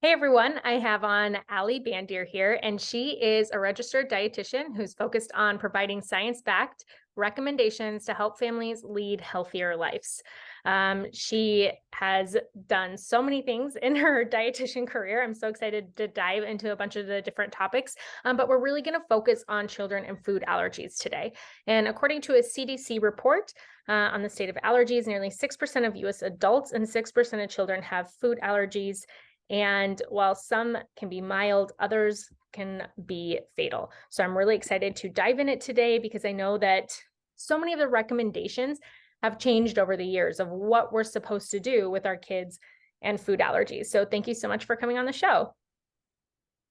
Hey everyone, I have on Bandier here, and she is a registered dietitian who's focused on providing science-backed recommendations to help families lead healthier lives. She has done so many things in her dietitian career. I'm so excited to dive into a bunch of the different topics, but we're really going to focus on children and food allergies today. And according to a CDC report, on the state of allergies, nearly 6% of US adults and 6% of children have food allergies. And while some can be mild, others can be fatal. So I'm really excited to dive in it today because I know that so many of the recommendations have changed over the years of what we're supposed to do with our kids and food allergies. So thank you so much for coming on the show.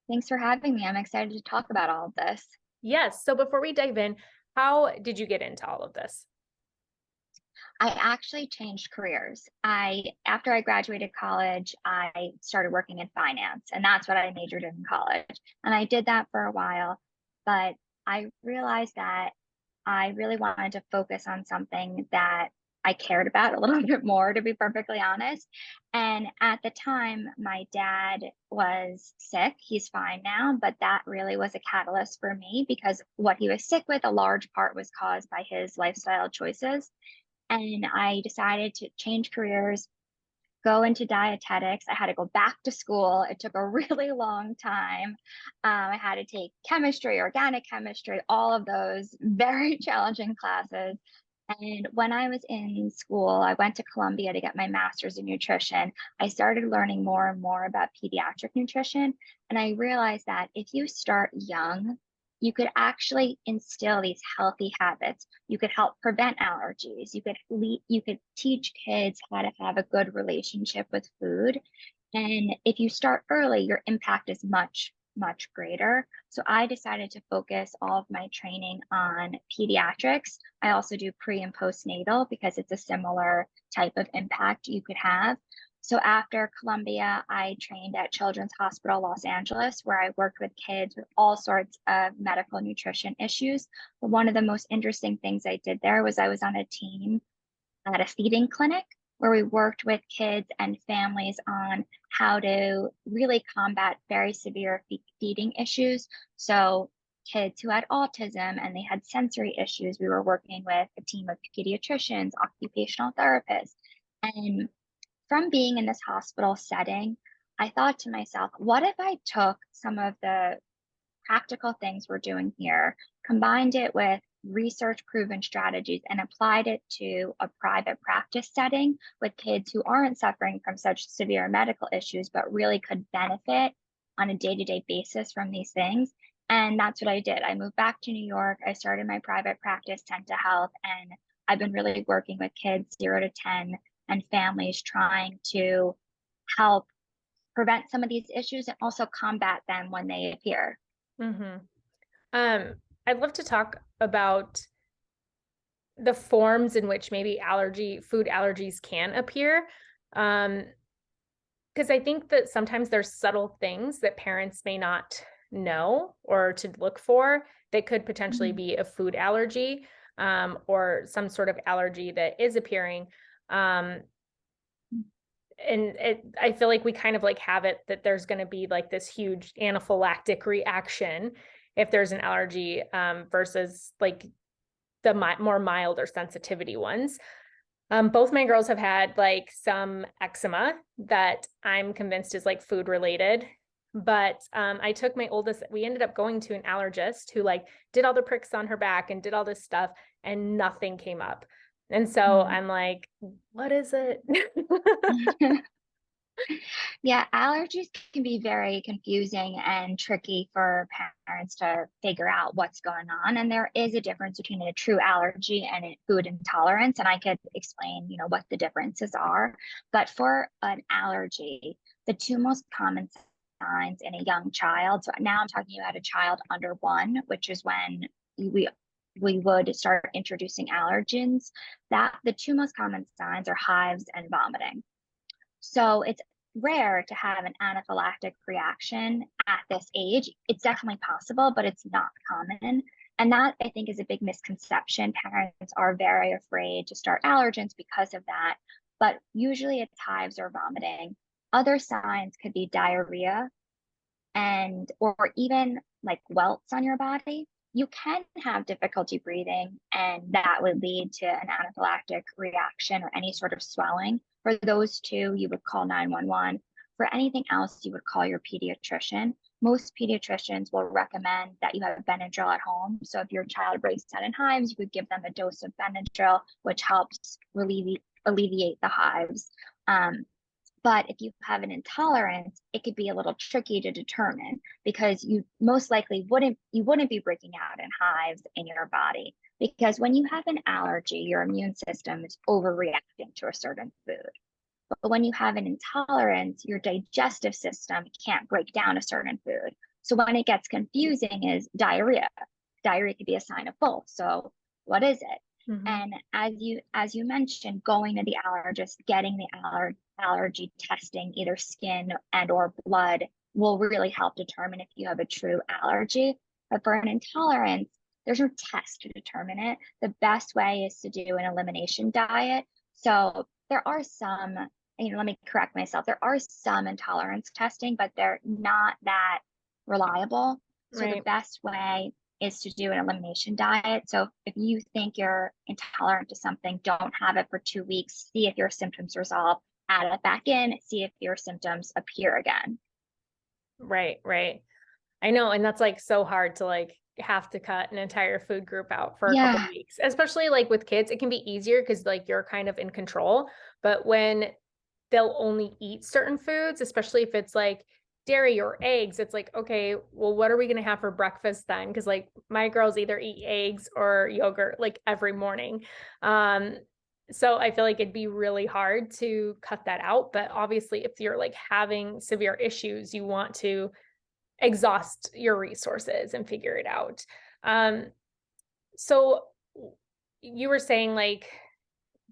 Thanks for having me. I'm excited to talk about all of this. Yes. So before we dive in, how did you get into all of this? I actually changed careers. After I graduated college, I started working in finance, and that's what I majored in college. And I did that for a while, but I realized that I really wanted to focus on something that I cared about a little bit more, to be perfectly honest. And at the time, my dad was sick. He's fine now, but that really was a catalyst for me because what he was sick with, a large part was caused by his lifestyle choices. And I decided to change careers, go into dietetics. I had to go back to school. It took a really long time. I had to take chemistry, organic chemistry, all of those very challenging classes. And when I was in school, I went to Columbia to get my master's in nutrition. I started learning more and more about pediatric nutrition. And I realized that if you start young, you could actually instill these healthy habits. You could help prevent allergies. You could teach kids how to have a good relationship with food. And if you start early, your impact is much, much greater. So I decided to focus all of my training on pediatrics. I also do pre and postnatal because it's a similar type of impact you could have. So after Columbia, I trained at Children's Hospital Los Angeles, where I worked with kids with all sorts of medical nutrition issues. But one of the most interesting things I did there was I was on a team at a feeding clinic where we worked with kids and families on how to really combat very severe feeding issues. So kids who had autism and they had sensory issues, we were working with a team of pediatricians, occupational therapists. And from being in this hospital setting, I thought to myself, what if I took some of the practical things we're doing here, combined it with research proven strategies, and applied it to a private practice setting with kids who aren't suffering from such severe medical issues, but really could benefit on a day to day basis from these things. And that's what I did. I moved back to New York. I started my private practice, 10 to Health, and I've been really working with kids 0 to 10 and families trying to help prevent some of these issues and also combat them when they appear. Mm-hmm. I'd love to talk about the forms in which maybe food allergies can appear. Because I think that sometimes there's subtle things that parents may not know or to look for that could potentially be a food allergy, or some sort of allergy that is appearing. And I feel like we kind of like have it that there's going to be like this huge anaphylactic reaction if there's an allergy, versus like the more mild or sensitivity ones. Both my girls have had like some eczema that I'm convinced is like food related. But I took my oldest, we ended up going to an allergist who like did all the pricks on her back and did all this stuff and nothing came up. And so Mm. I'm like, what is it? Yeah, allergies can be very confusing and tricky for parents to figure out what's going on. And there is a difference between a true allergy and a food intolerance. And I could explain, what the differences are. But for an allergy, the two most common signs in a young child. So now I'm talking about a child under 1, which is when we would start introducing allergens. That the two most common signs are hives and vomiting. So it's rare to have an anaphylactic reaction at this age. It's definitely possible, but it's not common. And that I think is a big misconception. Parents are very afraid to start allergens because of that. But usually it's hives or vomiting. Other signs could be diarrhea and or even like welts on your body. You can have difficulty breathing, and that would lead to an anaphylactic reaction or any sort of swelling. For those two, you would call 911. For anything else, you would call your pediatrician. Most pediatricians will recommend that you have Benadryl at home. So if your child breaks out in hives, you could give them a dose of Benadryl, which helps alleviate the hives. But if you have an intolerance, it could be a little tricky to determine because you most likely wouldn't be breaking out in hives in your body, because when you have an allergy, your immune system is overreacting to a certain food. But when you have an intolerance, your digestive system can't break down a certain food. So when it gets confusing is diarrhea. Diarrhea could be a sign of both. So what is it? Mm-hmm. And as you mentioned, going to the allergist, getting the allergy testing, either skin and or blood, will really help determine if you have a true allergy. But for an intolerance, there's no test to determine it. The best way is to do an elimination diet. So there are some, let me correct myself. There are some intolerance testing, but they're not that reliable. So the best way is to do an elimination diet. So if you think you're intolerant to something, don't have it for 2 weeks, see if your symptoms resolve, add it back in, see if your symptoms appear again. Right. I know. And that's like so hard to like have to cut an entire food group out for a couple of weeks, especially like with kids. It can be easier because like you're kind of in control, but when they'll only eat certain foods, especially if it's like dairy or eggs, it's like, okay, well, what are we going to have for breakfast then? Because like my girls either eat eggs or yogurt like every morning. So I feel like it'd be really hard to cut that out. But obviously, if you're like having severe issues, you want to exhaust your resources and figure it out. So you were saying like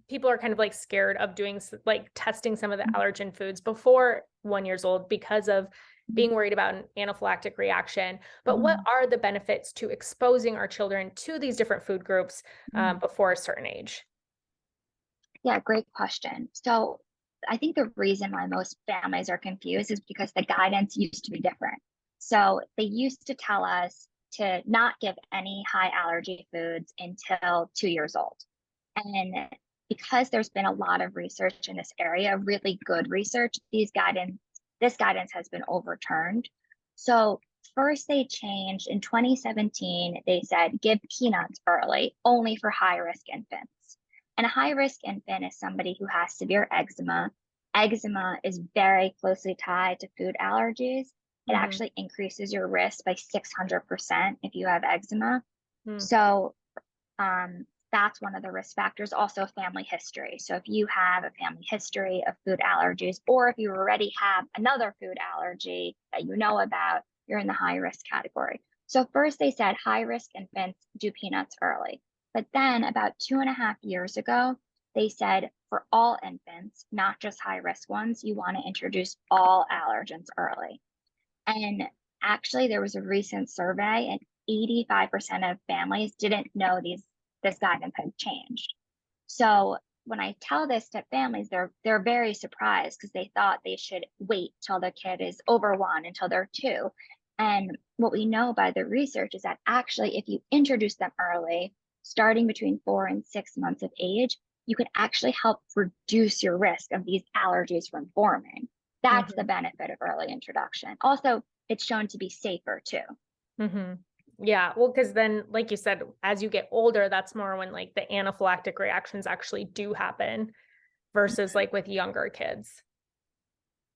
people are kind of like scared of doing like testing some of the allergen foods before 1 year old because of being worried about an anaphylactic reaction. But what are the benefits to exposing our children to these different food groups before a certain age? Yeah, great question. So I think the reason why most families are confused is because the guidance used to be different. So they used to tell us to not give any high allergy foods until 2 years old. And because there's been a lot of research in this area, really good research, this guidance has been overturned. So first they changed in 2017, they said give peanuts early, only for high risk infants. And a high risk infant is somebody who has severe eczema. Eczema is very closely tied to food allergies. It actually increases your risk by 600% if you have eczema. So that's one of the risk factors. Also, family history. So if you have a family history of food allergies, or if you already have another food allergy that you know about, you're in the high risk category. So first they said high risk infants do peanuts early. But then about 2.5 years ago, they said for all infants, not just high risk ones, you want to introduce all allergens early. And actually, there was a recent survey, and 85% of families didn't know this guidance had changed. So when I tell this to families, they're very surprised because they thought they should wait till the kid is over 1 until they're 2. And what we know by the research is that actually, if you introduce them early, starting between 4 and 6 months of age, you can actually help reduce your risk of these allergies from forming. That's the benefit of early introduction. Also, it's shown to be safer too. Yeah, well, because then, like you said, as you get older, that's more when like the anaphylactic reactions actually do happen versus like with younger kids.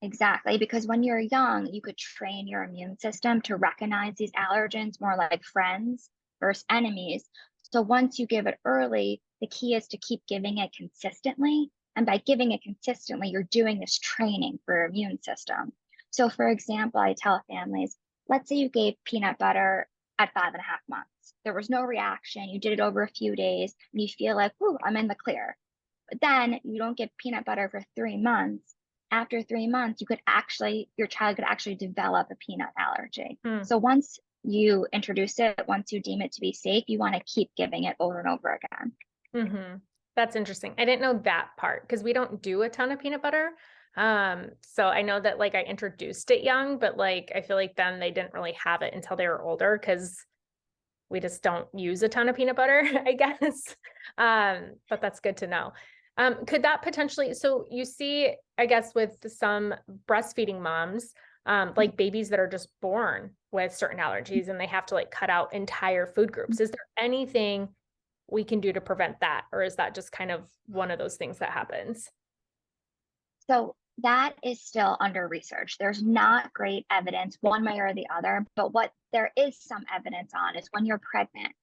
Exactly, because when you're young, you could train your immune system to recognize these allergens more like friends versus enemies. So once you give it early, the key is to keep giving it consistently. And by giving it consistently, you're doing this training for your immune system. So for example, I tell families, let's say you gave peanut butter at 5.5 months. There was no reaction. You did it over a few days and you feel like, ooh, I'm in the clear. But then you don't give peanut butter for 3 months. After 3 months, your child could actually develop a peanut allergy. So once you introduce it, once you deem it to be safe, you want to keep giving it over and over again. That's interesting. I didn't know that part because we don't do a ton of peanut butter. So I know that like I introduced it young, but like I feel like then they didn't really have it until they were older because we just don't use a ton of peanut butter, I guess. But that's good to know. Could that potentially, so you see, I guess with some breastfeeding moms, like babies that are just born with certain allergies and they have to like cut out entire food groups. Is there anything we can do to prevent that? Or is that just kind of one of those things that happens? So that is still under research. There's not great evidence one way or the other, but what there is some evidence on is when you're pregnant,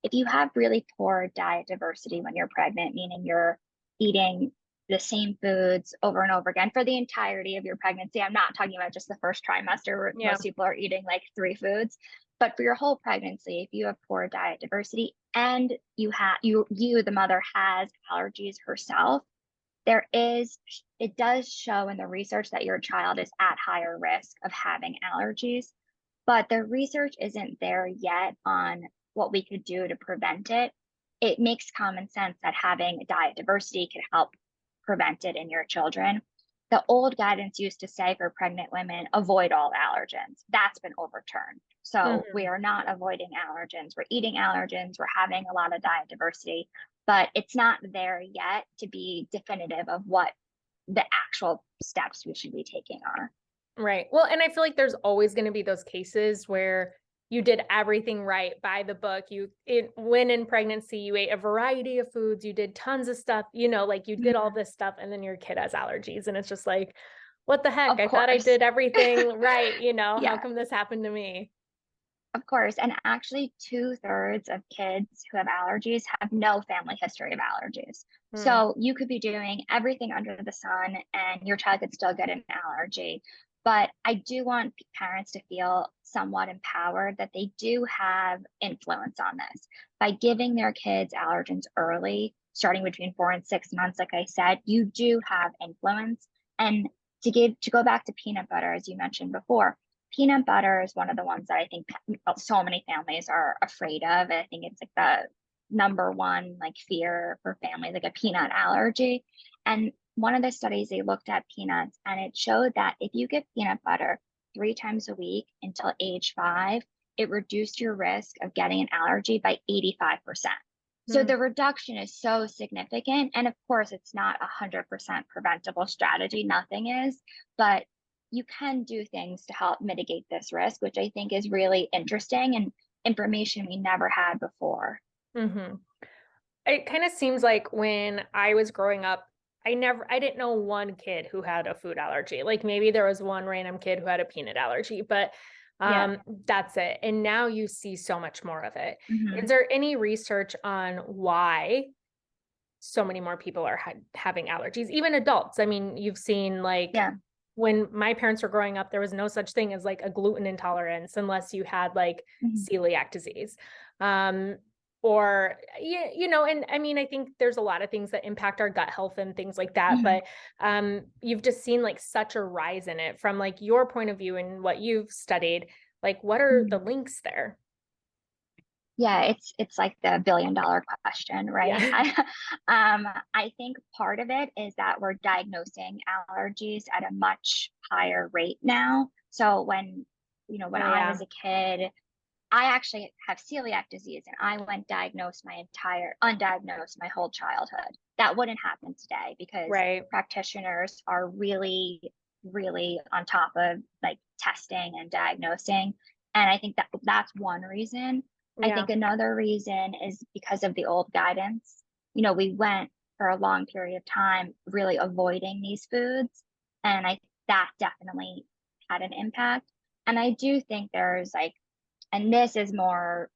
if you have really poor diet diversity when you're pregnant, meaning you're eating the same foods over and over again for the entirety of your pregnancy. I'm not talking about just the first trimester where Yeah. most people are eating like 3 foods, but for your whole pregnancy, if you have poor diet diversity and you the mother has allergies herself, it does show in the research that your child is at higher risk of having allergies, but the research isn't there yet on what we could do to prevent it. It makes common sense that having diet diversity could help prevent it in your children. The old guidance used to say for pregnant women, avoid all allergens. That's been overturned. So we Mhm. are not avoiding allergens. We're eating allergens. We're having a lot of diet diversity, but it's not there yet to be definitive of what the actual steps we should be taking are. Right. Well, and I feel like there's always going to be those cases where you did everything right by the book. When in pregnancy, you ate a variety of foods, you did tons of stuff, like you did all Mhm. this stuff, and then your kid has allergies. And it's just like, what the heck? Of I thought I course. did everything right. How Yeah, come this happened to me? of course. And actually, 2/3 of kids who have allergies have no family history of allergies. Hmm. So you could be doing everything under the sun and your child could still get an allergy. But I do want parents to feel somewhat empowered that they do have influence on this. By giving their kids allergens early, starting between 4 and 6 months, like I said, you do have influence. And to go back to peanut butter, as you mentioned before, peanut butter is one of the ones that I think so many families are afraid of. I think it's like the number one like fear for families, like a peanut allergy. And one of the studies they looked at peanuts and it showed that if you get peanut butter 3 times a week until age 5, it reduced your risk of getting an allergy by 85%. So Hmm. the reduction is so significant. And of course, it's not 100% preventable strategy. Nothing is, but you can do things to help mitigate this risk, which I think is really interesting and information we never had before. Hmm. It kind of seems like when I was growing up, I didn't know one kid who had a food allergy. Like maybe there was one random kid who had a peanut allergy, but Yeah. that's it. And now you see so much more of it. Is Hmm. there any research on why so many more people are having allergies, even adults? I mean, you've seen like Yeah. when my parents were growing up, there was no such thing as like a gluten intolerance unless you had like Hmm. celiac disease. Um, or and I mean, I think there's a lot of things that impact our gut health and things like that, Hmm. but you've just seen like such a rise in it from like your point of view and what you've studied. Like, what are the Hmm. links there? Yeah, it's like the $1 billion question, right? Yeah. I think part of it is that we're diagnosing allergies at a much higher rate now. So when Oh I was yeah. a kid, I actually have celiac disease and I went undiagnosed my whole childhood. That wouldn't happen today because Right. practitioners are really, really on top of like testing and diagnosing. And I think that that's one reason. I Yeah. think another reason is because of the old guidance. We went for a long period of time really avoiding these foods. And that definitely had an impact. And I do think there's like, and this is more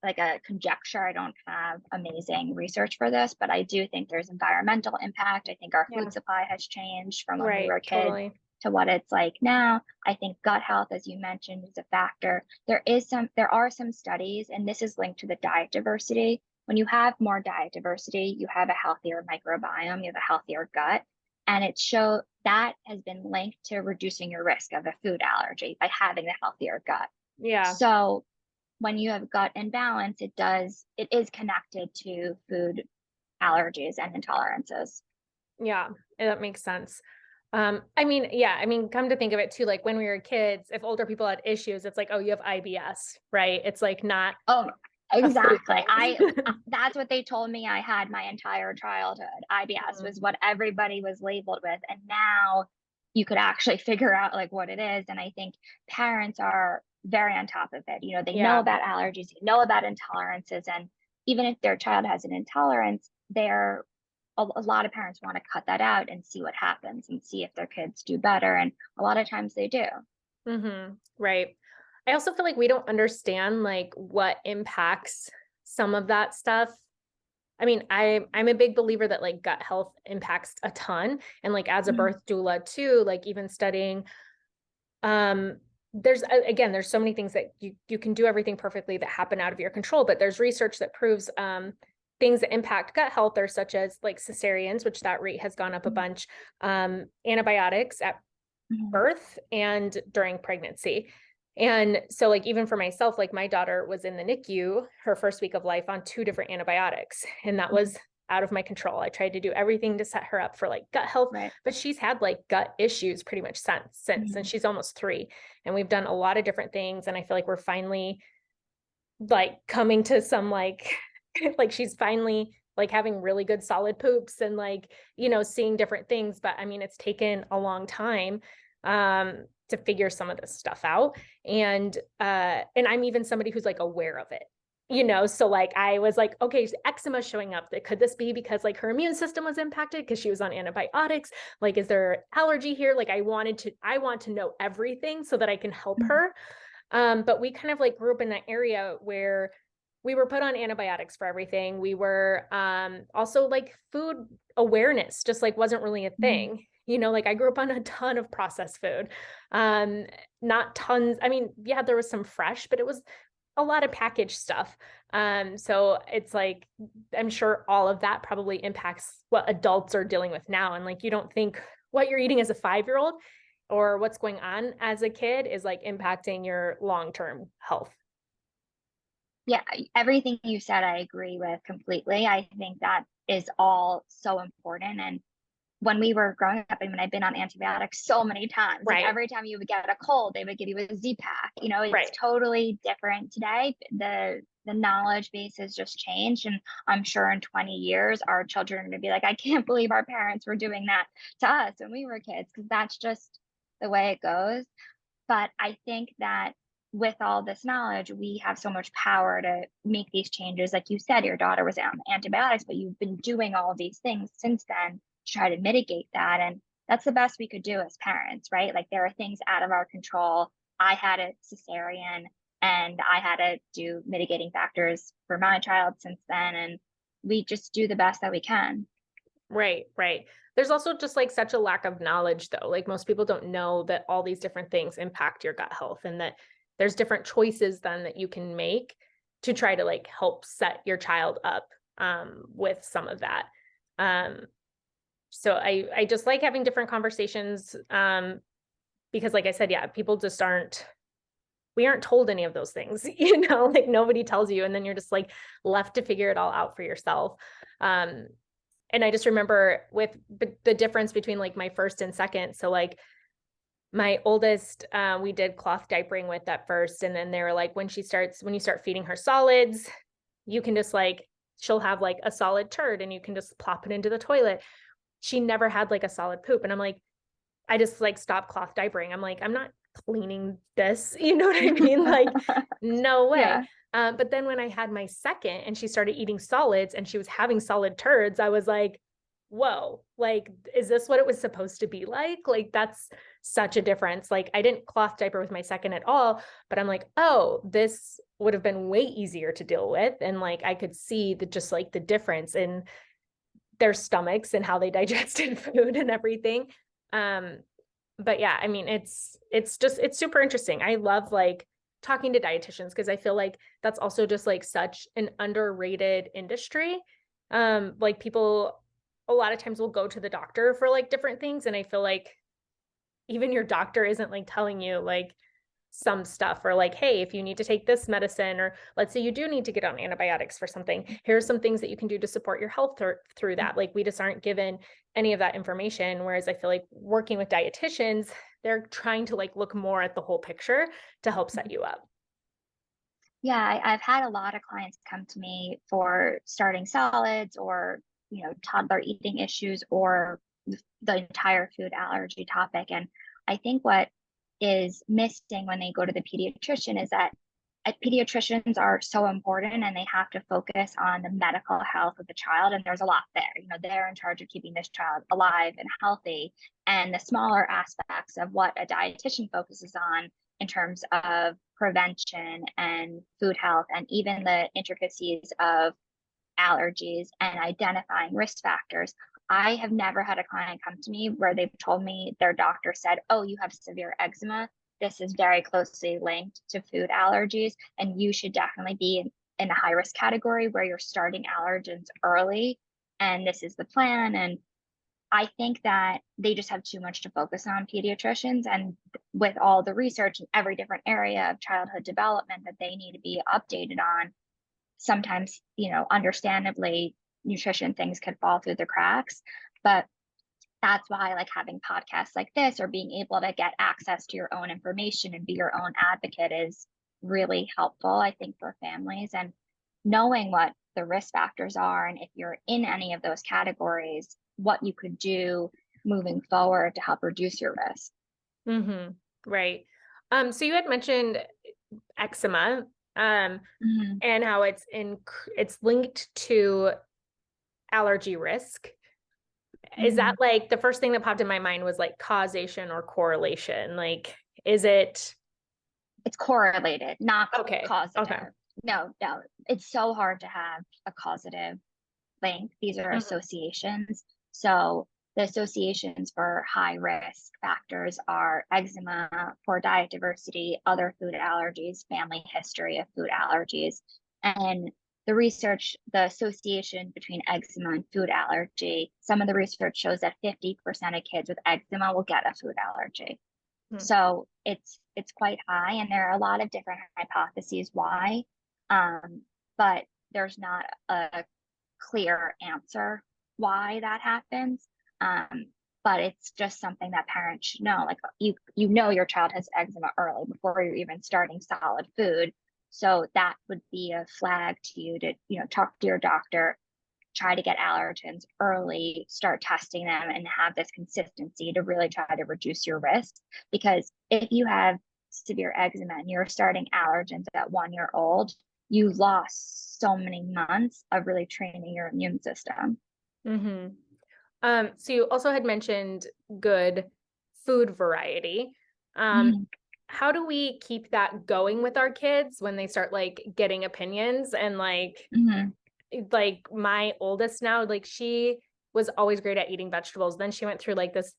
like a conjecture. I don't have amazing research for this, but I do think there's environmental impact. I think our food Yeah. supply has changed from when we Right. were kids Totally. to what it's like now. I think gut health, as you mentioned, is a factor. There are some studies, and this is linked to the diet diversity. When you have more diet diversity, you have a healthier microbiome, you have a healthier gut. And that has been linked to reducing your risk of a food allergy by having a healthier gut. Yeah. So when you have gut imbalance, it is connected to food allergies and intolerances. Yeah. That makes sense. I mean, yeah, I mean, come to think of it too, like when we were kids, if older people had issues, it's like, oh, you have IBS, right? It's like not Oh, a food exactly. thing. That's what they told me I had my entire childhood. IBS Mhm. was what everybody was labeled with. And now you could actually figure out like what it is. And I think parents are very on top of it. You know, they know Yeah. about allergies, they know about intolerances. And even if their child has an intolerance, a lot of parents want to cut that out and see what happens and see if their kids do better. And a lot of times they do. Right. I also feel like we don't understand like what impacts some of that stuff. I mean, I'm a big believer that like gut health impacts a ton. And like as a Mhm. birth doula too, like even studying, there's again, there's so many things that you can do everything perfectly that happen out of your control, but there's research that proves things that impact gut health are such as like cesareans, which that rate has gone up a bunch, antibiotics at Mhm. birth and during pregnancy. And so like even for myself, like my daughter was in the NICU her first week of life on 2 different antibiotics, and that Mhm. was out of my control. I tried to do everything to set her up for like gut health, Right. but she's had like gut issues pretty much since, and Mhm. she's almost 3. And we've done a lot of different things, and I feel like we're finally like coming to some like like she's finally like having really good solid poops and like, seeing different things. But I mean, it's taken a long time to figure some of this stuff out. And I'm even somebody who's like aware of it. So like I was like, okay, eczema showing up. That could this be because like her immune system was impacted because she was on antibiotics? Like, is there allergy here? Like I want to know everything so that I can help Mhm. her. But we kind of like grew up in that area where we were put on antibiotics for everything. We were also like food awareness just like wasn't really a Mhm. thing. Like I grew up on a ton of processed food. Um, Not tons. I mean, yeah, there was some fresh, but it was a lot of packaged stuff. So it's like I'm sure all of that probably impacts what adults are dealing with now. And like you don't think what you're eating as a 5-year-old or what's going on as a kid is like impacting your long-term health. Yeah, everything you said, I agree with completely. I think that is all so important. And when we were growing up, I mean, I've been on antibiotics so many times. Like Right. every time you would get a cold, they would give you a Z pack. You know, it's Right. totally different today. The knowledge base has just changed. And I'm sure in 20 years, our children are going to be like, I can't believe our parents were doing that to us when we were kids, because that's just the way it goes. But I think that with all this knowledge, we have so much power to make these changes. Like you said, your daughter was on antibiotics, but you've been doing all these things since then to try to mitigate that. And that's the best we could do as parents, right? Like there are things out of our control. I had a cesarean and I had to do mitigating factors for my child since then. And we just do the best that we can. Right. Right. There's also just like such a lack of knowledge though. Like most people don't know that all these different things impact your gut health and that there's different choices then that you can make to try to like help set your child up with some of that. Um, so I just like having different conversations because like I said, yeah, people just we aren't told any of those things, like nobody tells you. And then you're just like left to figure it all out for yourself. Um, and I just remember with the difference between like my first and second. So like my oldest, we did cloth diapering with at first. And then they were like, when you start feeding her solids, you can just like, she'll have like a solid turd and you can just plop it into the toilet. She never had like a solid poop. And I'm like, I just like stopped cloth diapering. I'm like, I'm not cleaning this. You know what I mean? Like, no way. Yeah. But then when I had my second and she started eating solids and she was having solid turds, I was like, whoa, like, is this what it was supposed to be like? Like, that's such a difference. Like, I didn't cloth diaper with my second at all, but I'm like, oh, this would have been way easier to deal with. And like, I could see just like the difference in their stomachs and how they digested food and everything. Um, but yeah, I mean, it's super interesting. I love like talking to dietitians because I feel like that's also just like such an underrated industry. Like people a lot of times will go to the doctor for like different things, and I feel like even your doctor isn't like telling you like some stuff, or like, hey, if you need to take this medicine, or let's say you do need to get on antibiotics for something, here's some things that you can do to support your health through that. Like, we just aren't given any of that information. Whereas I feel like working with dietitians, they're trying to like look more at the whole picture to help set you up. Yeah, I've had a lot of clients come to me for starting solids or, toddler eating issues or the entire food allergy topic. And I think what is missing when they go to the pediatrician is that pediatricians are so important and they have to focus on the medical health of the child. And there's a lot there. They're in charge of keeping this child alive and healthy. And the smaller aspects of what a dietitian focuses on in terms of prevention and food health, and even the intricacies of allergies and identifying risk factors. I have never had a client come to me where they've told me their doctor said, oh, you have severe eczema. This is very closely linked to food allergies, and you should definitely be in a high risk category where you're starting allergens early. And this is the plan. And I think that they just have too much to focus on, pediatricians, and with all the research in every different area of childhood development that they need to be updated on, sometimes, understandably, nutrition things could fall through the cracks. But that's why like having podcasts like this or being able to get access to your own information and be your own advocate is really helpful, I think, for families. And knowing what the risk factors are, and if you're in any of those categories, what you could do moving forward to help reduce your risk. Mm-hmm. Right. So you had mentioned eczema, Mm-hmm. and how it's linked to allergy risk. Is Mm-hmm. that like the first thing that popped in my mind was like causation or correlation? Like, is it? It's correlated, not Okay. causative. Okay. No, it's so hard to have a causative link. These are Mm-hmm. associations. So the associations for high risk factors are eczema, poor diet diversity, other food allergies, family history of food allergies. And the research, the association between eczema and food allergy, some of the research shows that 50% of kids with eczema will get a food allergy. Mm-hmm. So it's quite high, and there are a lot of different hypotheses why, but there's not a clear answer why that happens. But it's just something that parents should know. Like your child has eczema early before you're even starting solid food. So that would be a flag to you to, talk to your doctor, try to get allergens early, start testing them, and have this consistency to really try to reduce your risk. Because if you have severe eczema and you're starting allergens at 1 year old, you lost so many months of really training your immune system. Mm-hmm. So you also had mentioned good food variety. Mm-hmm. How do we keep that going with our kids when they start like getting opinions and Mm-hmm. like my oldest now, like she was always great at eating vegetables. Then she went through like this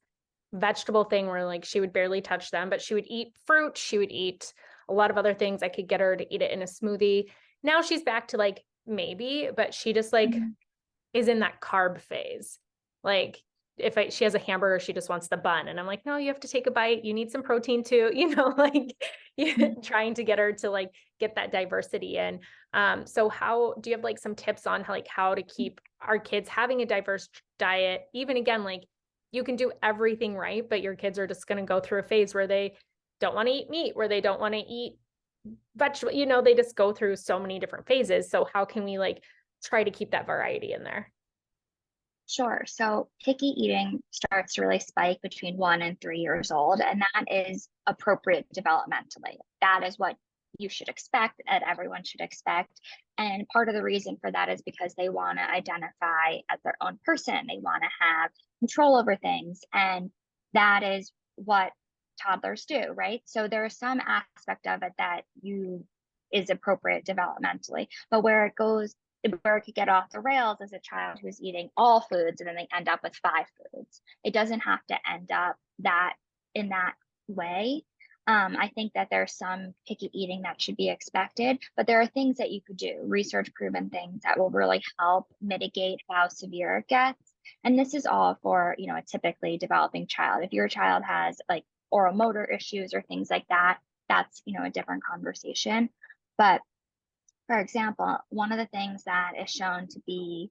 vegetable thing where like she would barely touch them, but she would eat fruit. She would eat a lot of other things. I could get her to eat it in a smoothie. Now she's back to like maybe, but she just like Mm-hmm. is in that carb phase. Like she has a hamburger, she just wants the bun. And I'm like, no, you have to take a bite. You need some protein too, like trying to get her to like get that diversity in. So how do you have like some tips on how to keep our kids having a diverse diet? Even again, like you can do everything right, but your kids are just going to go through a phase where they don't want to eat meat, where they don't want to eat vegetable, they just go through so many different phases. So how can we like try to keep that variety in there? Sure. So picky eating starts to really spike between 1 and 3 years old, and that is appropriate developmentally. That is what you should expect, and everyone should expect. And part of the reason for that is because they want to identify as their own person. They want to have control over things. And that is what toddlers do, right? So there is some aspect of it that is appropriate developmentally, but where it could get off the rails as a child who's eating all foods and then they end up with 5 foods. It doesn't have to end up in that way. I think that there's some picky eating that should be expected, but there are things that you could do, research proven things that will really help mitigate how severe it gets. And this is all for, a typically developing child. If your child has like oral motor issues or things like that, that's, a different conversation. But for example, one of the things that is shown to be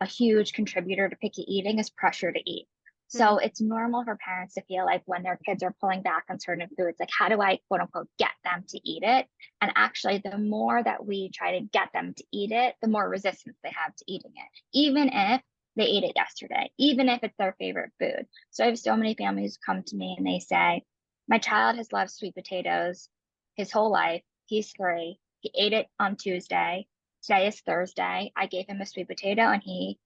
a huge contributor to picky eating is pressure to eat. So it's normal for parents to feel like when their kids are pulling back on certain foods, like, how do I, quote unquote, get them to eat it? And actually, the more that we try to get them to eat it, the more resistance they have to eating it, even if they ate it yesterday, even if it's their favorite food. So I have so many families come to me and they say, my child has loved sweet potatoes his whole life. He's 3. He ate it on Tuesday. Today is Thursday. I gave him a sweet potato and he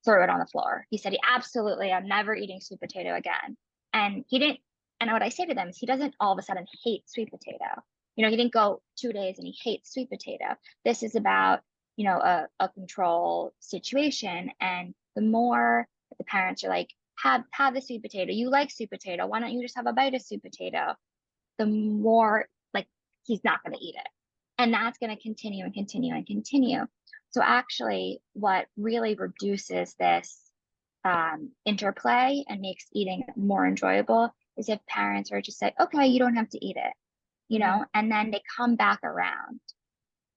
threw it on the floor. He said, absolutely, I'm never eating sweet potato again. And he didn't, and what I say to them is he doesn't all of a sudden hate sweet potato. He didn't go 2 days and he hates sweet potato. This is about, a control situation. And the more the parents are like, have the sweet potato. You like sweet potato. Why don't you just have a bite of sweet potato? The more like he's not going to eat it. And that's going to continue and continue and continue. So actually, what really reduces this interplay and makes eating more enjoyable is if parents are just like, okay, you don't have to eat it, and then they come back around.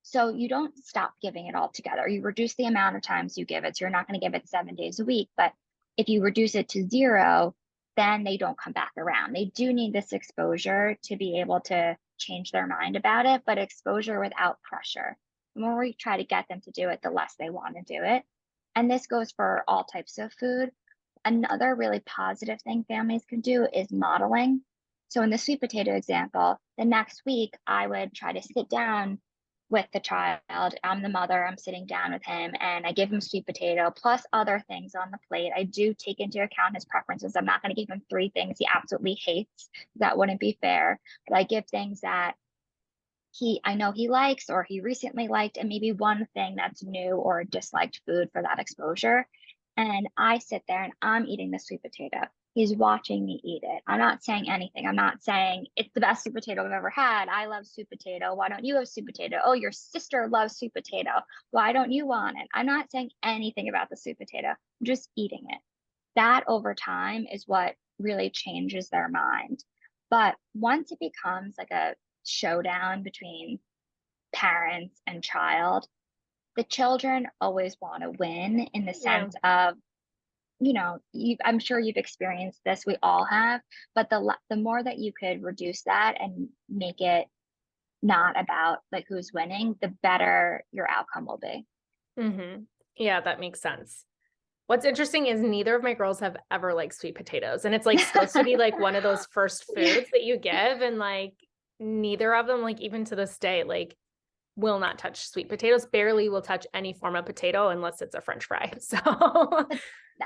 So you don't stop giving it altogether. You reduce the amount of times you give it. So you're not going to give it 7 days a week. But if you reduce it to 0, then they don't come back around. They do need this exposure to be able to change their mind about it, but exposure without pressure. The more we try to get them to do it, the less they want to do it. And this goes for all types of food. Another really positive thing families can do is modeling. So in the sweet potato example, the next week I would try to sit down with the child. I'm the mother, I'm sitting down with him and I give him sweet potato plus other things on the plate. I do take into account his preferences. I'm not going to give him 3 things he absolutely hates. That wouldn't be fair. But I give things that I know he likes or he recently liked, and maybe one thing that's new or disliked food for that exposure. And I sit there and I'm eating the sweet potato. He's watching me eat it. I'm not saying anything. I'm not saying it's the best sweet potato I've ever had. I love sweet potato. Why don't you have sweet potato? Oh, your sister loves sweet potato. Why don't you want it? I'm not saying anything about the sweet potato. I'm just eating it. That over time is what really changes their mind. But once it becomes like a showdown between parents and child, the children always want to win in the sense of, I'm sure you've experienced this, we all have, but the more that you could reduce that and make it not about like who's winning, the better your outcome will be. Yeah, that makes sense. What's interesting is neither of my girls have ever liked sweet potatoes. And it's like supposed to be like one of those first foods that you give. And like neither of them, like even to this day, like will not touch sweet potatoes, barely will touch any form of potato unless it's a French fry. So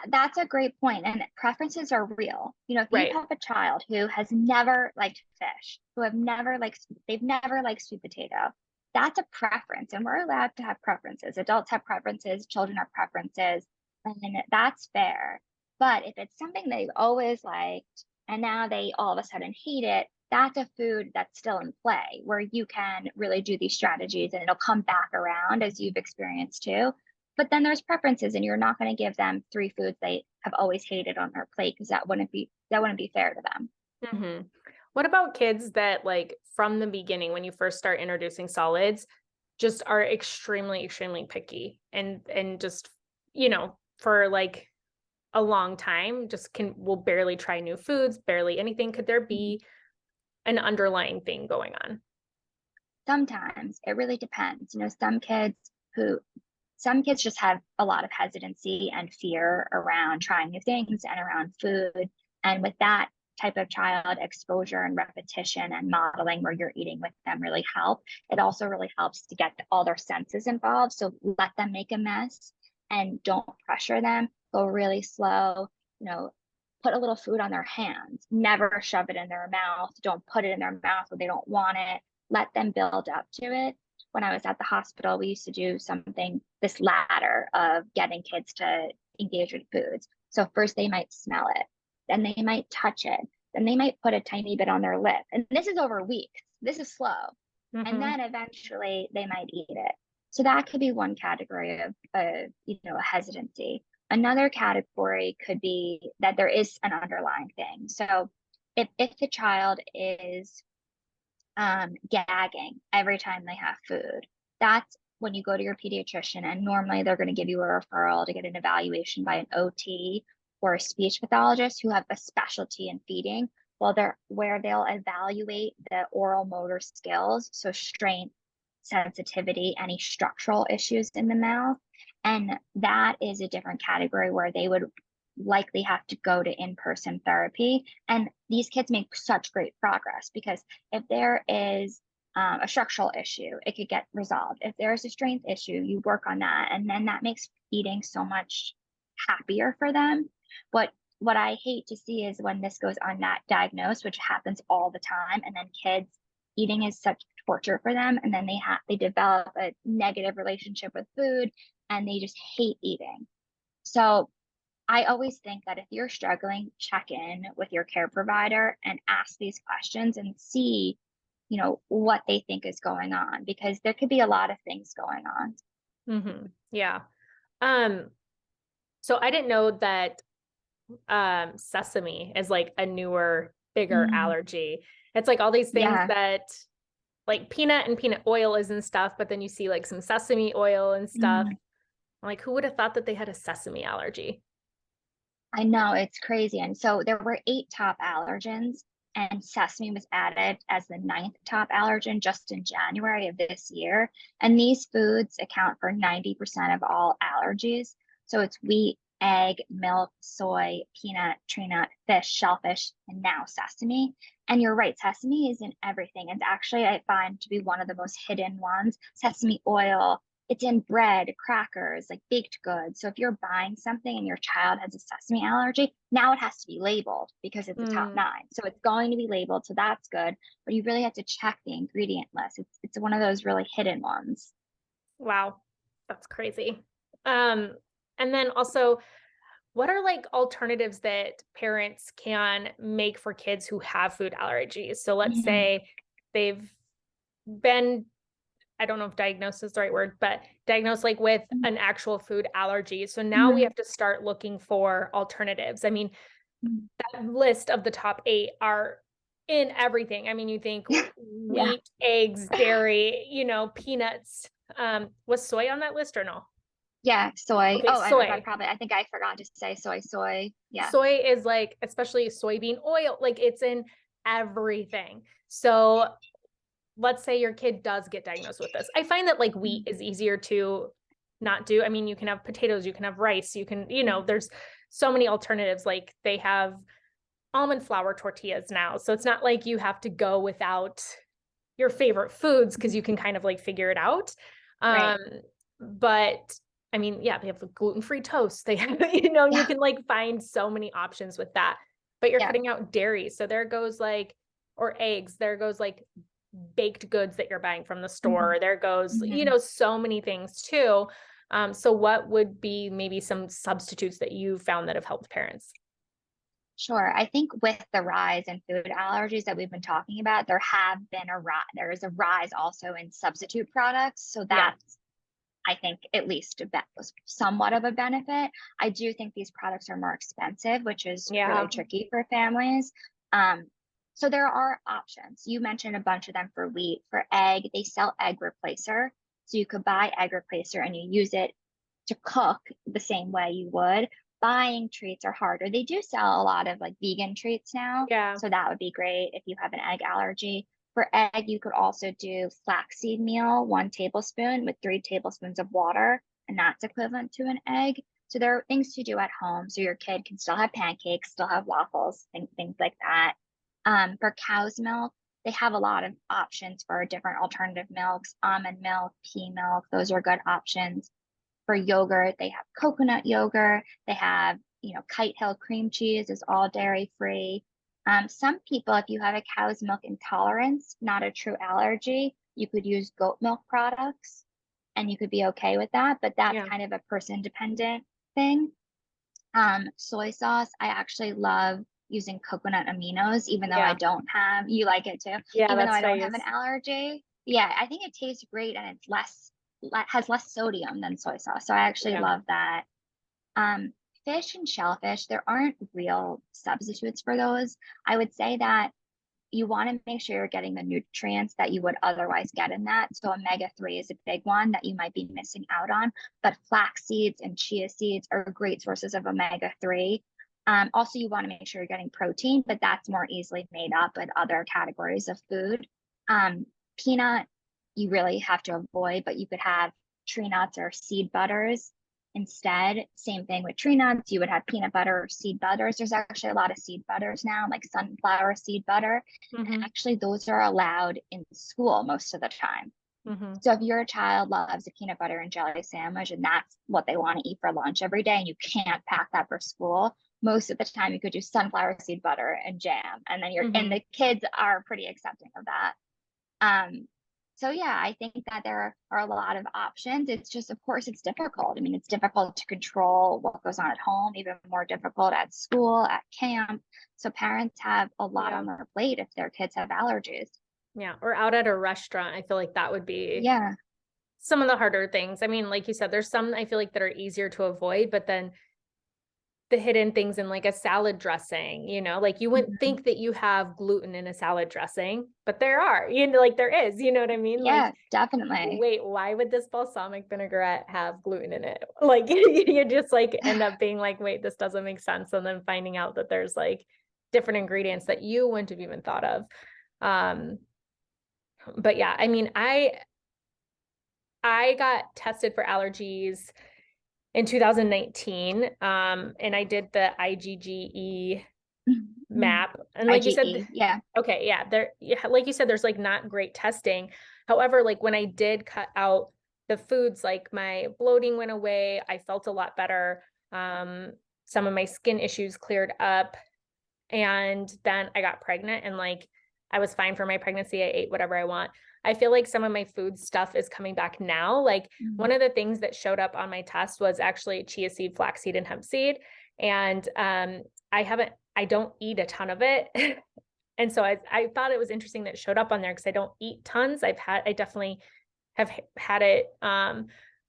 that's a great point. And preferences are real. If you have a child who has never liked fish, they've never liked sweet potato, that's a preference. And we're allowed to have preferences. Adults have preferences, children have preferences, and that's fair. But if it's something they've always liked and now they all of a sudden hate it, that's a food that's still in play where you can really do these strategies and it'll come back around as you've experienced too. But then there's preferences and you're not going to give them 3 foods they have always hated on their plate because that wouldn't be fair to them. What about kids that like from the beginning, when you first start introducing solids, just are extremely, extremely picky and just, for like a long time, just will barely try new foods, barely anything. Could there be an underlying thing going on? Sometimes it really depends. Some kids just have a lot of hesitancy and fear around trying new things and around food. And with that type of child, exposure and repetition and modeling where you're eating with them really help. It also really helps to get all their senses involved. So let them make a mess and don't pressure them. Go really slow, put a little food on their hands, never shove it in their mouth. Don't put it in their mouth when they don't want it. Let them build up to it. When I was at the hospital, we used to do this ladder of getting kids to engage with foods. So first they might smell it, then they might touch it, then they might put a tiny bit on their lip. And this is over weeks. This is slow. And then eventually they might eat it. So that could be one category of, a hesitancy. Another category could be that there is an underlying thing. So if the child is gagging every time they have food. That's when you go to your pediatrician, and normally they're going to give you a referral to get an evaluation by an OT or a speech pathologist who have a specialty in feeding. Well, they're where they'll evaluate the oral motor skills, so strength, sensitivity, any structural issues in the mouth. And that is a different category where they would likely have to go to in-person therapy. And these kids make such great progress because if there is a structural issue, it could get resolved. If there's a strength issue, you work on that, and then that makes eating so much happier for them. What I hate to see is when this goes undiagnosed, which happens all the time, and then kids eating is such torture for them, and then they develop a negative relationship with food, and they just hate eating. So I always think that if you're struggling, check in with your care provider and ask these questions and see, what they think is going on, because there could be a lot of things going on. Mm-hmm. Yeah. So I didn't know that sesame is like a newer, bigger allergy. It's like all these things that like peanut and peanut oil is and stuff, but then you see like some sesame oil and stuff. Like, who would have thought that they had a sesame allergy? I know, it's crazy. And so there were 8 top allergens, and sesame was added as the 9th top allergen just in January of this year. And these foods account for 90% of all allergies. So it's wheat, egg, milk, soy, peanut, tree nut, fish, shellfish, and now sesame. And you're right, sesame is in everything. It's actually, I find, to be one of the most hidden ones. Sesame oil, it's in bread, crackers, like baked goods. So if you're buying something and your child has a sesame allergy, now it has to be labeled because it's a top 9. So it's going to be labeled. So that's good. But you really have to check the ingredient list. It's one of those really hidden ones. Wow. That's crazy. And then also, what are like alternatives that parents can make for kids who have food allergies? So let's say they've been, I don't know if diagnosed is the right word, but diagnosed like with an actual food allergy. So now we have to start looking for alternatives. I mean, that list of the top 8 are in everything. I mean, you think wheat, eggs, dairy, peanuts. Was soy on that list or no? Yeah, soy. Okay, Oh, soy. I think I forgot to say soy. Yeah. Soy is like, especially soybean oil, like it's in everything. So let's say your kid does get diagnosed with this. I find that like wheat is easier to not do. I mean, you can have potatoes, you can have rice, you can, there's so many alternatives. Like they have almond flour tortillas now. So it's not like you have to go without your favorite foods because you can kind of like figure it out. Right. But I mean, yeah, they have the gluten-free toast. They have, you can like find so many options with that, but you're cutting out dairy. So there goes like, or eggs, there goes like baked goods that you're buying from the store. There goes, so many things too. So what would be maybe some substitutes that you found that have helped parents? Sure. I think with the rise in food allergies that we've been talking about, there is a rise also in substitute products. So that's, I think, at least somewhat of a benefit. I do think these products are more expensive, which is really tricky for families. So there are options. You mentioned a bunch of them for wheat. For egg, they sell egg replacer. So you could buy egg replacer and you use it to cook the same way you would. Buying treats are harder. They do sell a lot of like vegan treats now. Yeah. So that would be great if you have an egg allergy. For egg, you could also do flaxseed meal, 1 tablespoon with 3 tablespoons of water, and that's equivalent to an egg. So there are things to do at home. So your kid can still have pancakes, still have waffles, things like that. For cow's milk, they have a lot of options for different alternative milks, almond milk, pea milk. Those are good options. For yogurt, they have coconut yogurt. They have, Kite Hill cream cheese is all dairy free. Some people, if you have a cow's milk intolerance, not a true allergy, you could use goat milk products and you could be okay with that, but that's kind of a person dependent thing. Soy sauce, I actually love using coconut aminos, even though you like it too, even though I don't have an allergy. Yeah, I think it tastes great and it's has less sodium than soy sauce. So I actually love that. Fish and shellfish, there aren't real substitutes for those. I would say that you want to make sure you're getting the nutrients that you would otherwise get in that. So omega-3 is a big one that you might be missing out on, but flax seeds and chia seeds are great sources of omega-3. Also, you want to make sure you're getting protein, but that's more easily made up in other categories of food. Peanut, you really have to avoid, but you could have tree nuts or seed butters instead. Same thing with tree nuts. You would have peanut butter or seed butters. There's actually a lot of seed butters now, like sunflower seed butter. Mm-hmm. And actually, those are allowed in school most of the time. Mm-hmm. So if your child loves a peanut butter and jelly sandwich and that's what they want to eat for lunch every day, and you can't pack that for school, most of the time you could do sunflower seed butter and jam, and then and the kids are pretty accepting of that. So yeah, I think that there are a lot of options. It's just, of course, it's difficult. I mean, it's difficult to control what goes on at home, even more difficult at school, at camp. So parents have a lot on their plate if their kids have allergies. Yeah. Or out at a restaurant. I feel like that would be some of the harder things. I mean, like you said, there's some I feel like that are easier to avoid, but then the hidden things in like a salad dressing, like you wouldn't think that you have gluten in a salad dressing, but there are, like there is, you know what I mean? Yeah, like, definitely. Wait, why would this balsamic vinaigrette have gluten in it? Like you just like end up being like, wait, this doesn't make sense. And then finding out that there's like different ingredients that you wouldn't have even thought of. But yeah, I mean, I got tested for allergies in 2019. And I did the IgGE map. And like you said, okay, yeah, like you said, there's like not great testing. However, like when I did cut out the foods, like my bloating went away. I felt a lot better. Some of my skin issues cleared up. And then I got pregnant and like I was fine for my pregnancy. I ate whatever I want. I feel like some of my food stuff is coming back now. Like one of the things that showed up on my test was actually chia seed, flaxseed, and hemp seed. And I don't eat a ton of it. And so I thought it was interesting that it showed up on there because I don't eat tons. I definitely have had it.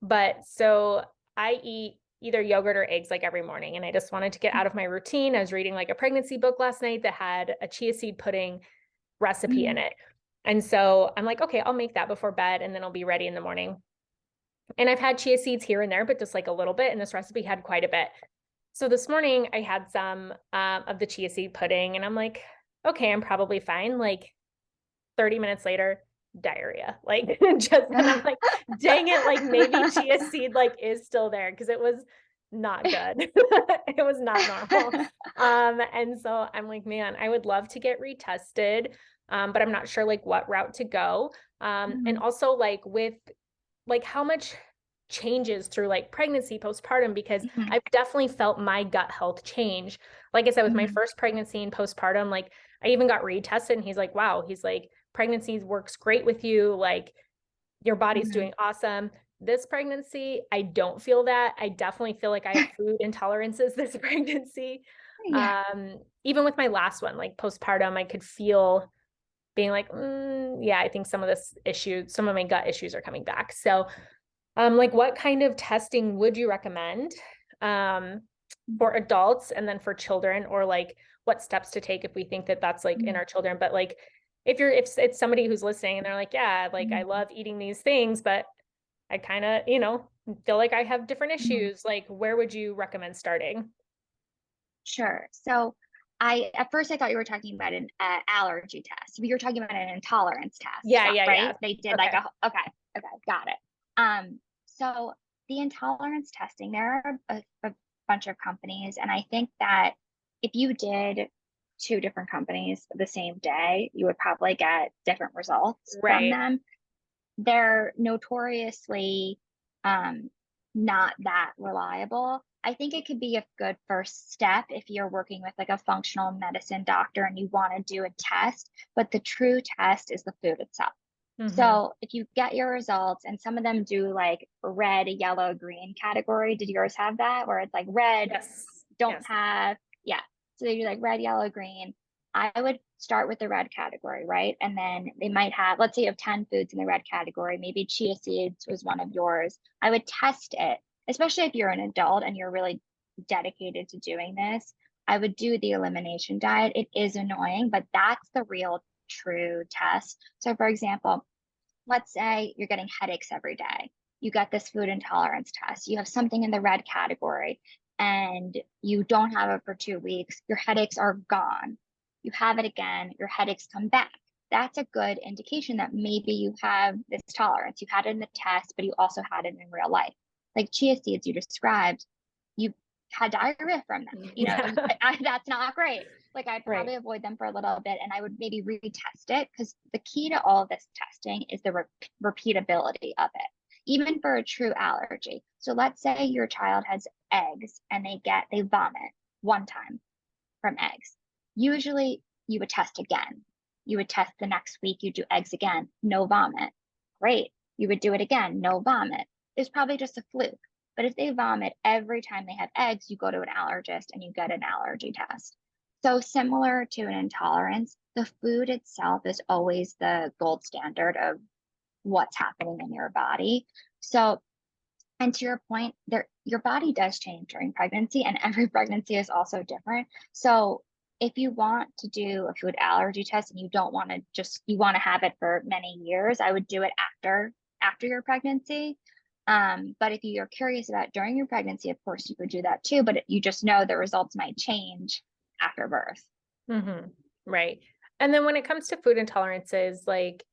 But so I eat either yogurt or eggs like every morning. And I just wanted to get out of my routine. I was reading like a pregnancy book last night that had a chia seed pudding recipe in it. And so I'm like, okay, I'll make that before bed and then I'll be ready in the morning. And I've had chia seeds here and there, but just like a little bit. And this recipe had quite a bit. So this morning I had some of the chia seed pudding and I'm like, okay, I'm probably fine. Like 30 minutes later, diarrhea. Like just, and I'm like, dang it. Like maybe chia seed like is still there because it was not good. It was not normal. And so I'm like, man, I would love to get retested. But I'm not sure like what route to go. And also like with like how much changes through like pregnancy, postpartum, because I've definitely felt my gut health change. Like I said, with my first pregnancy and postpartum, like I even got retested and he's like, wow, he's like, pregnancy works great with you. Like your body's doing awesome. This pregnancy, I don't feel that. I definitely feel like I have food intolerances this pregnancy. Even with my last one, like postpartum, I could feel being like, yeah, I think some of my gut issues are coming back. So like what kind of testing would you recommend for adults and then for children, or like what steps to take if we think that that's like in our children? But like if it's somebody who's listening and they're like, yeah, like I love eating these things, but I kind of, feel like I have different issues. Like where would you recommend starting? Sure. So at first I thought you were talking about an allergy test, but you're talking about an intolerance test. Yeah, right? Yeah. They did okay, got it. So the intolerance testing, there are a bunch of companies, and I think that if you did 2 different companies the same day, you would probably get different results from them. They're notoriously not that reliable. I think it could be a good first step if you're working with like a functional medicine doctor and you want to do a test, but the true test is the food itself. So if you get your results, and some of them do like red, yellow, green category. Did yours have that? Where it's like red, don't have, so they do like red, yellow, green. I would start with the red category, right? And then they might have, let's say you have 10 foods in the red category, maybe chia seeds was one of yours. I would test it, especially if you're an adult and you're really dedicated to doing this. I would do the elimination diet. It is annoying, but that's the real true test. So for example, let's say you're getting headaches every day. You get this food intolerance test. You have something in the red category and you don't have it for 2 weeks. Your headaches are gone. You have it again, your headaches come back. That's a good indication that maybe you have this tolerance. You had it in the test, but you also had it in real life. Like chia seeds you described, you had diarrhea from them. Yeah. That's not great. Like I'd Right. probably avoid them for a little bit and I would maybe retest it, because the key to all of this testing is the repeatability of it, even for a true allergy. So let's say your child has eggs and they vomit one time from eggs. Usually you would test again. You would test the next week, you do eggs again, no vomit. Great. You would do it again, no vomit. It's probably just a fluke. But if they vomit every time they have eggs, you go to an allergist and you get an allergy test. So similar to an intolerance, the food itself is always the gold standard of what's happening in your body. So, and to your point, your body does change during pregnancy, and every pregnancy is also different. So if you want to do a food allergy test and you don't want to you want to have it for many years, I would do it after your pregnancy. But if you're curious about during your pregnancy, of course you could do that too, but you just know the results might change after birth. Mm-hmm. Right. And then when it comes to food intolerances, like,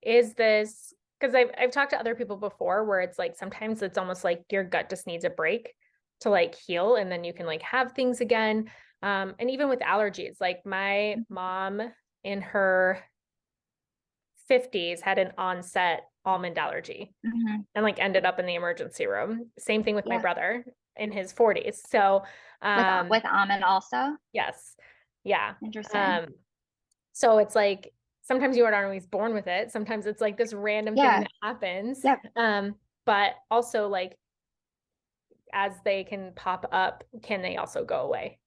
is this, because I've talked to other people before where it's like sometimes it's almost like your gut just needs a break to like heal, and then you can like have things again. And even with allergies, like my mom in her 50s had an onset almond allergy Mm-hmm. and like ended up in the emergency room. Same thing with my Yeah. brother in his 40s. So With almond also. yes. Yeah. Interesting. Um, so it's like sometimes you aren't always born with it. Sometimes it's like this random thing Yeah. that happens. Yep. But also like as they can pop up, can they also go away?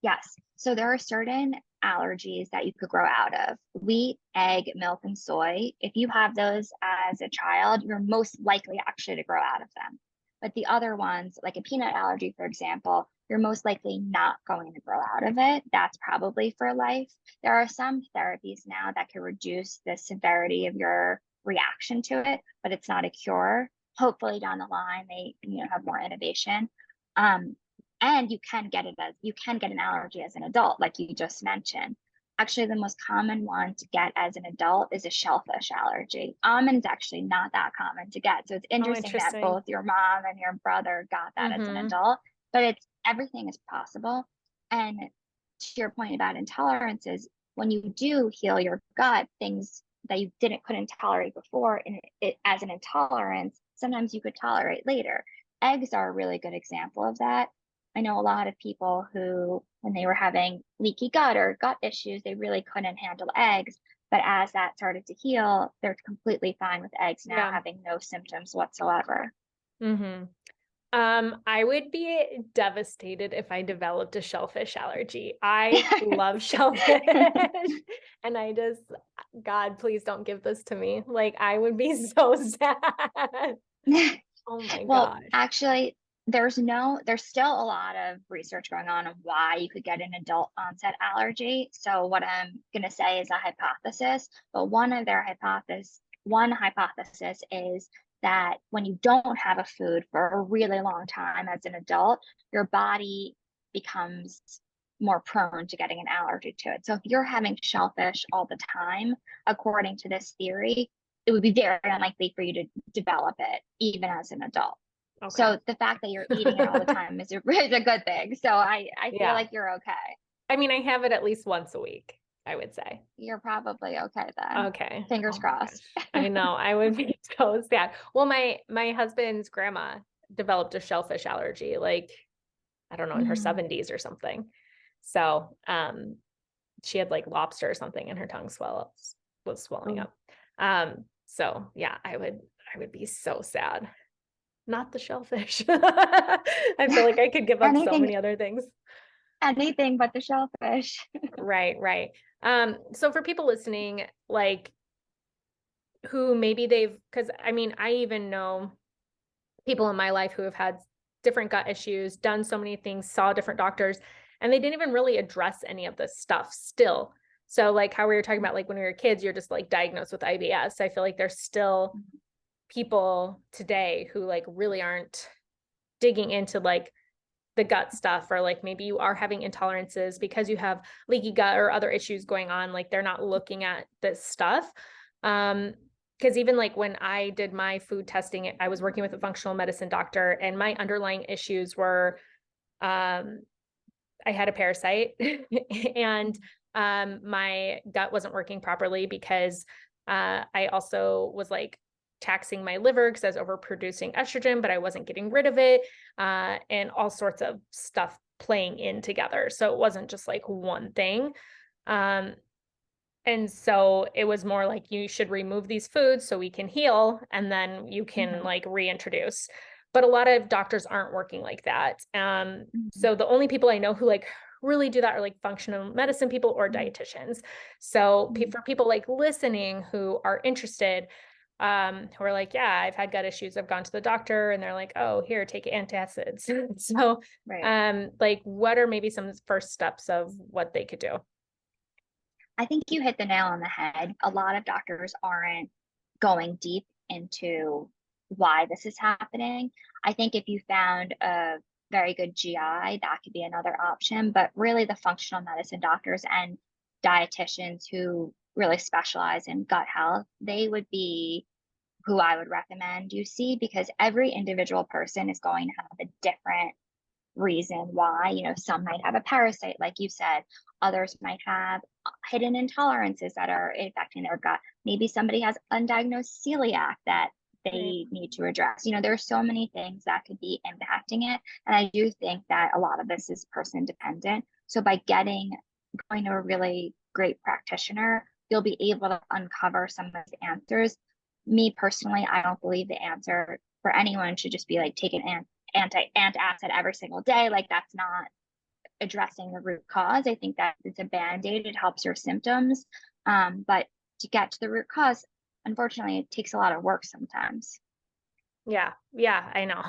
Yes. So there are certain allergies that you could grow out of. Wheat, egg, milk, and soy. If you have those as a child, you're most likely actually to grow out of them. But the other ones, like a peanut allergy, for example, you're most likely not going to grow out of it. That's probably for life. There are some therapies now that can reduce the severity of your reaction to it, but it's not a cure. Hopefully down the line they have more innovation. Um, and you can get an allergy as an adult, like you just mentioned. Actually, the most common one to get as an adult is a shellfish allergy. Almonds actually not that common to get. So it's Oh, interesting that interesting. both your mom and your brother got that as an Mm-hmm. adult, but it's everything is possible. And to your point about intolerances, when you do heal your gut, things that you couldn't tolerate before as an intolerance, sometimes you could tolerate later. Eggs are a really good example of that. I know a lot of people who, when they were having leaky gut or gut issues, they really couldn't handle eggs. But as that started to heal, they're completely fine with eggs now, Yeah. having no symptoms whatsoever. Mm-hmm. I would be devastated if I developed a shellfish allergy. I love shellfish and I just, God, please don't give this to me. Like I would be so sad. Oh my Well, gosh. actually, there's still a lot of research going on why you could get an adult onset allergy. So what I'm going to say is a hypothesis, but one hypothesis is that when you don't have a food for a really long time as an adult, your body becomes more prone to getting an allergy to it. So if you're having shellfish all the time, according to this theory, it would be very unlikely for you to develop it even as an adult. Okay. So the fact that you're eating it all the time is a good thing. So I feel Yeah. like you're okay. I mean, I have it at least once a week, I would say. You're probably okay then. Okay. Fingers Oh my crossed. gosh. I know. I would be so sad. Well, my husband's grandma developed a shellfish allergy, like, I don't know, in her Mm. 70s or something. So, she had like lobster or something and her tongue was swelling Oh. up. So yeah, I would be so sad. Not the shellfish. I feel like I could give up so anything many other things. anything but the shellfish. Right, right. So for people listening, like who maybe because I mean, I even know people in my life who have had different gut issues, done so many things, saw different doctors, and they didn't even really address any of this stuff still. So like how we were talking about, like when we were kids, you're just like diagnosed with IBS. I feel like there's still people today who like really aren't digging into like the gut stuff, or like maybe you are having intolerances because you have leaky gut or other issues going on. Like they're not looking at this stuff. Because even like when I did my food testing, I was working with a functional medicine doctor, and my underlying issues were I had a parasite and my gut wasn't working properly because I also was like taxing my liver because I was overproducing estrogen, but I wasn't getting rid of it, and all sorts of stuff playing in together. So it wasn't just like one thing. Um, and so it was more like you should remove these foods so we can heal, and then you can like reintroduce. But a lot of doctors aren't working like that. So the only people I know who like really do that are like functional medicine people or dietitians. So for people like listening who are interested, who are like, yeah, I've had gut issues, I've gone to the doctor, and they're like, oh, here, take antacids. So Right. like what are maybe some first steps of what they could do? I think you hit the nail on the head. A lot of doctors aren't going deep into why this is happening. I think if you found a very good GI, that could be another option. But really, the functional medicine doctors and dietitians who really specialize in gut health, they would be who I would recommend you see, because every individual person is going to have a different reason why. Some might have a parasite, like you said, others might have hidden intolerances that are affecting their gut. Maybe somebody has undiagnosed celiac that Right. they need to address. There are so many things that could be impacting it. And I do think that a lot of this is person dependent. So by going to a really great practitioner, you'll be able to uncover some of the answers. Me personally, I don't believe the answer for anyone should just be like take an antacid every single day. Like that's not addressing the root cause. I think that it's a band-aid. It helps your symptoms. But to get to the root cause, unfortunately, it takes a lot of work sometimes. Yeah. Yeah, I know.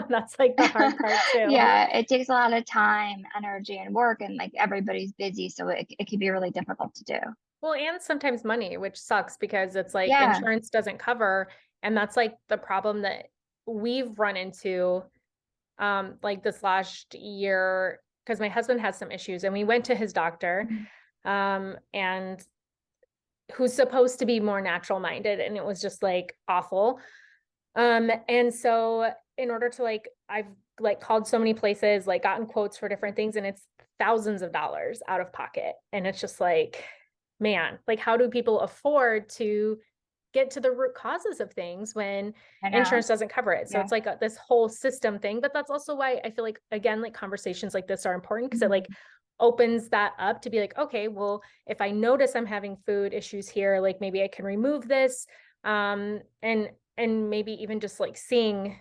That's like the hard part too. Yeah, it takes a lot of time, energy, and work, and like everybody's busy, so it can be really difficult to do. Well, and sometimes money, which sucks because it's like Yeah. insurance doesn't cover. And that's like the problem that we've run into like this last year, because my husband has some issues and we went to his doctor, and who's supposed to be more natural minded, and it was just like awful. And so in order to like, I've like called so many places, like gotten quotes for different things, and it's thousands of dollars out of pocket. And it's just like, man, like how do people afford to get to the root causes of things when I know. insurance doesn't cover it? So Yeah. it's like this whole system thing, but that's also why I feel like, again, like conversations like this are important, because it like Mhm. opens that up to be like, okay, well, if I notice I'm having food issues here, like maybe I can remove this. And maybe even just like seeing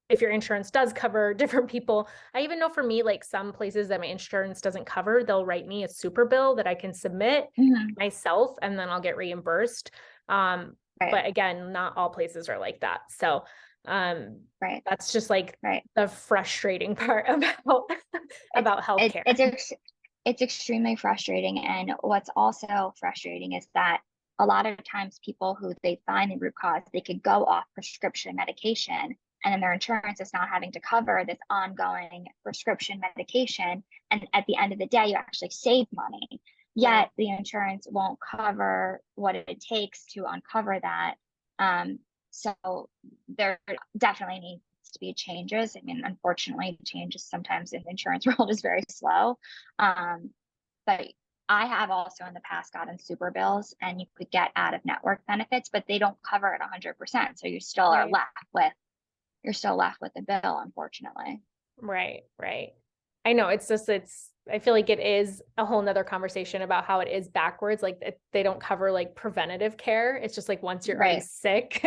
if your insurance does cover different people. I even know for me, like some places that my insurance doesn't cover, they'll write me a super bill that I can submit Mhm. myself, and then I'll get reimbursed. Right. But again, not all places are like that. So um, Right. that's just like Right. the frustrating part about It's about it, healthcare. it's extremely frustrating. And what's also frustrating is that a lot of times people who they find the root cause, they could go off prescription medication, and then their insurance is not having to cover this ongoing prescription medication. And at the end of the day, you actually save money. Right. Yet the insurance won't cover what it takes to uncover that. So there definitely needs to be changes. I mean, unfortunately, changes sometimes in the insurance world is very slow. Um, but I have also in the past gotten super bills, and you could get out of network benefits, but they don't cover it 100%. So Right. you're still left with the bill, unfortunately. Right. Right. I know it's just, I feel like it is a whole nother conversation about how it is backwards. Like they don't cover like preventative care. It's just like once you're already Right. sick.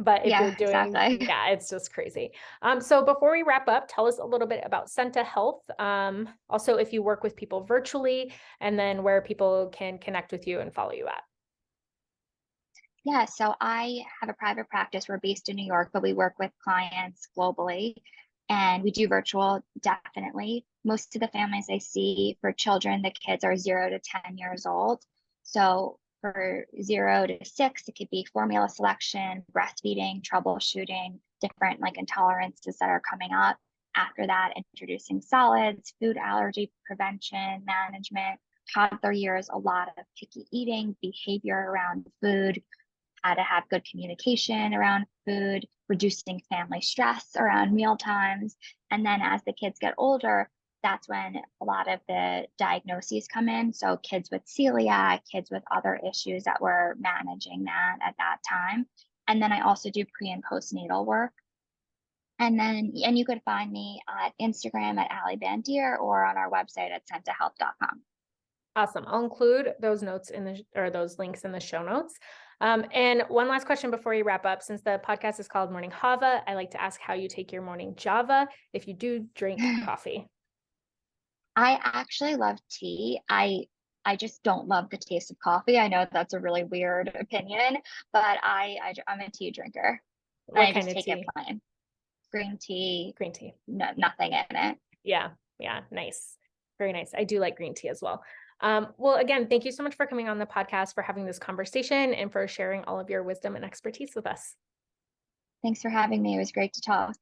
But if you're Yeah, doing, exactly. yeah, it's just crazy. So before we wrap up, tell us a little bit about Senta Health. Also, if you work with people virtually, and then where people can connect with you and follow you at. Yeah, so I have a private practice. We're based in New York, but we work with clients globally. And we do virtual, definitely. Most of the families I see for children, the kids are 0 to 10 years old. So for 0 to 6, it could be formula selection, breastfeeding, troubleshooting, different like intolerances that are coming up. After that, introducing solids, food allergy prevention, management. Toddler years, a lot of picky eating, behavior around food, how to have good communication around food, reducing family stress around meal times. And then as the kids get older, that's when a lot of the diagnoses come in. So kids with celiac, kids with other issues that we're managing that at that time. And then I also do pre and postnatal work. And you could find me at Instagram at Bandier or on our website at sentahealth.com. Awesome. I'll include those notes or those links in the show notes. And one last question before you wrap up, since the podcast is called Morning Chava, I like to ask how you take your morning Java if you do drink coffee. I actually love tea. I just don't love the taste of coffee. I know that's a really weird opinion, but I'm a tea drinker. And What I kind just of take tea? it plain. Green tea, Green tea. no, nothing in it. Yeah. Yeah. Nice. Very nice. I do like green tea as well. Well, again, thank you so much for coming on the podcast, for having this conversation, and for sharing all of your wisdom and expertise with us. Thanks for having me. It was great to talk.